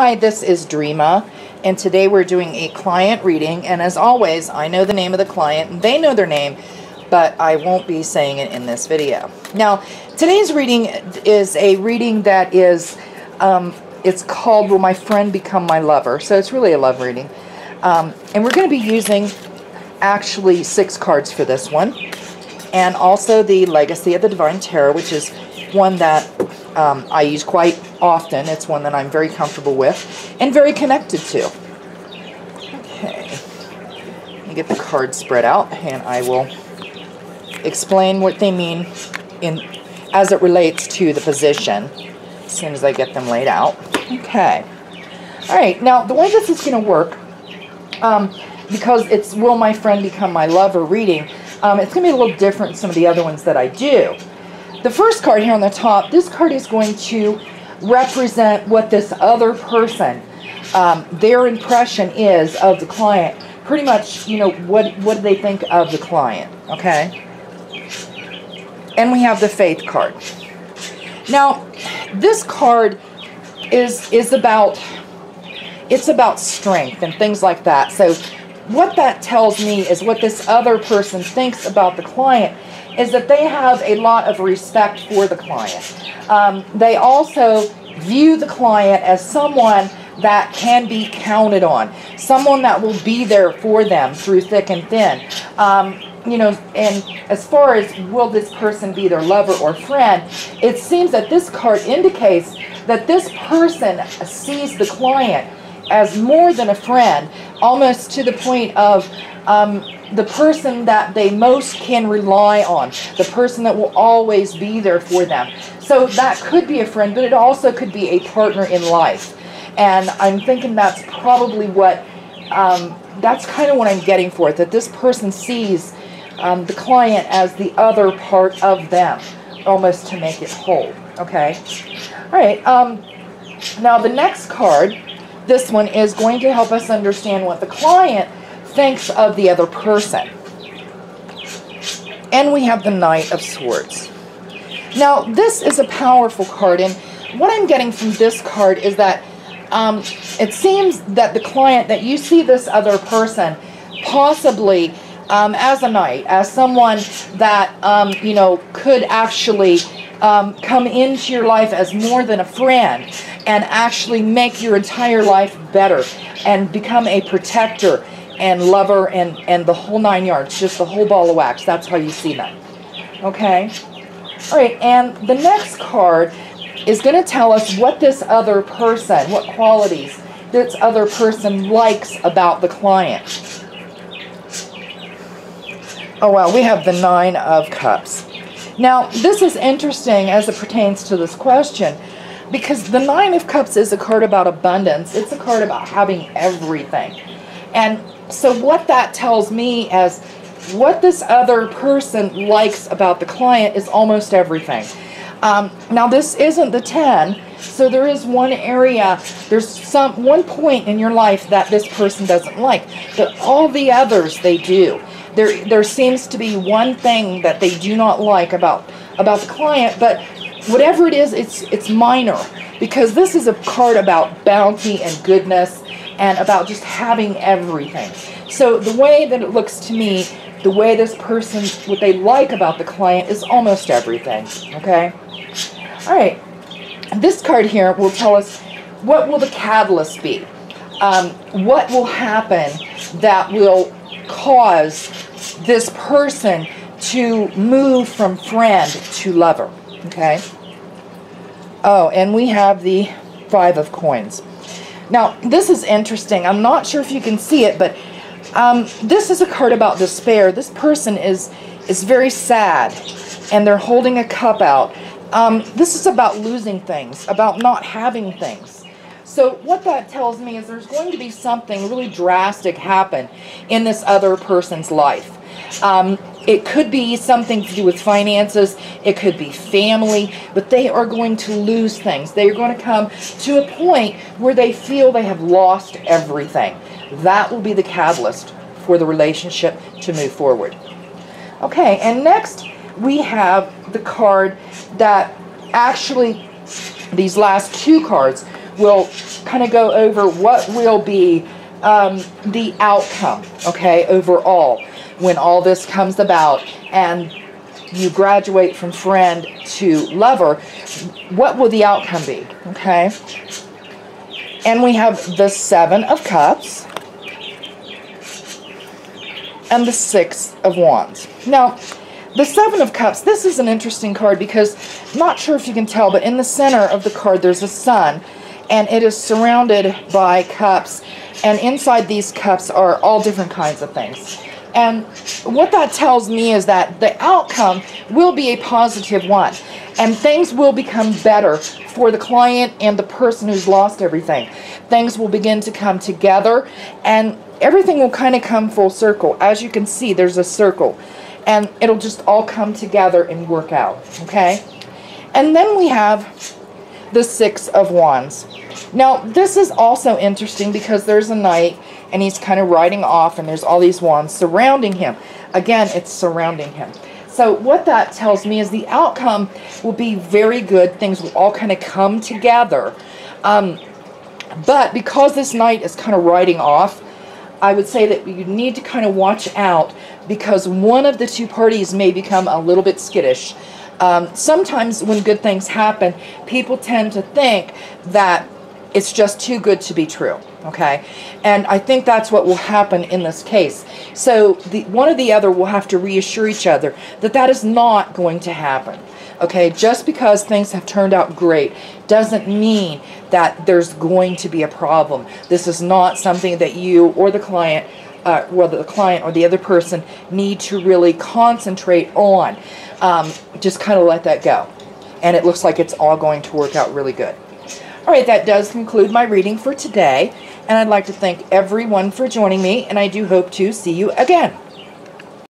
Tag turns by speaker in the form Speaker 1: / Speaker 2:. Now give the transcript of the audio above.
Speaker 1: Hi, this is Dreama, and today we're doing a client reading, and as always, I know the name of the client, and they know their name, but I won't be saying it in this video. Now, today's reading is a reading that is, it's called Will My Friend Become My Lover? So it's really a love reading. And we're going to be using actually 6 cards for this one, and also the Legacy of the Divine Tarot, which is one that I use quite often. It's one that I'm very comfortable with and very connected to. Okay, let me get the cards spread out and I will explain what they mean as it relates to the position as soon as I get them laid out. Okay. Alright, now the way this is going to work, because it's Will My Friend Become My Lover reading, it's going to be a little different than some of the other ones that I do. The first card here on the top, this card is going to represent what this other person, their impression is of the client. Pretty much, you know, what do they think of the client, okay? And we have the Faith card. Now, this card is about, it's about strength and things like that. So what that tells me is what this other person thinks about the client is that they have a lot of respect for the client. They also view the client as someone that can be counted on, someone that will be there for them through thick and thin. You know, and as far as will this person be their lover or friend, it seems that this card indicates that this person sees the client as more than a friend, almost to the point of the person that they most can rely on, the person that will always be there for them. So that could be a friend, but it also could be a partner in life. And I'm thinking that's probably what, that's kind of what I'm getting for it, that this person sees the client as the other part of them, almost to make it whole. Okay? All right. Now the next card, this one is going to help us understand what the client thinks of the other person. And we have the Knight of Swords. Now, this is a powerful card, and what I'm getting from this card is that it seems that the client, that you see this other person possibly as a knight, as someone that, you know, could actually come into your life as more than a friend and actually make your entire life better and become a protector and lover and the whole 9 yards, just the whole ball of wax. That's how you see them. Okay? All right, and the next card is going to tell us what this other person, what qualities this other person likes about the client. Oh, well, we have the 9 of Cups. Now, this is interesting as it pertains to this question, because the 9 of Cups is a card about abundance. It's a card about having everything. And so what that tells me as what this other person likes about the client is almost everything. Now, this isn't the 10, so there is one area, there's one point in your life that this person doesn't like, but all the others they do. There seems to be one thing that they do not like about the client, but whatever it is, it's minor, because this is a card about bounty and goodness and about just having everything. So the way that it looks to me, the way this person, what they like about the client is almost everything, okay? All right, this card here will tell us what will the catalyst be? What will happen that will cause this person to move from friend to lover, okay? Oh, and we have the 5 of Coins. Now, this is interesting. I'm not sure if you can see it, but this is a card about despair. This person is very sad, and they're holding a cup out. This is about losing things, about not having things. So what that tells me is there's going to be something really drastic happen in this other person's life. It could be something to do with finances, it could be family, but they are going to lose things. They are going to come to a point where they feel they have lost everything. That will be the catalyst for the relationship to move forward. Okay, and next we have the card that actually, these last 2 cards we'll kind of go over what will be the outcome, okay, overall, when all this comes about and you graduate from friend to lover. What will the outcome be, okay? And we have the Seven of Cups and the Six of Wands. Now, the Seven of Cups, this is an interesting card because, I'm not sure if you can tell, but in the center of the card there's a sun, and it is surrounded by cups, and inside these cups are all different kinds of things. And what that tells me is that the outcome will be a positive one, and things will become better for the client and the person who's lost everything. Things will begin to come together, and everything will kind of come full circle. As you can see, there's a circle, and it'll just all come together and work out, okay? And then we have the Six of Wands. Now, this is also interesting because there's a knight, and he's kind of riding off, and there's all these wands surrounding him. Again, it's surrounding him. So what that tells me is the outcome will be very good. Things will all kind of come together. But because this knight is kind of riding off, I would say that you need to kind of watch out, because one of the two parties may become a little bit skittish. Sometimes when good things happen, people tend to think that it's just too good to be true, okay? And I think that's what will happen in this case. So one or the other will have to reassure each other that that is not going to happen, okay? Just because things have turned out great doesn't mean that there's going to be a problem. This is not something that you or the client, whether the client or the other person, need to really concentrate on. Just kind of let that go. And it looks like it's all going to work out really good. All right, that does conclude my reading for today, and I'd like to thank everyone for joining me, and I do hope to see you again.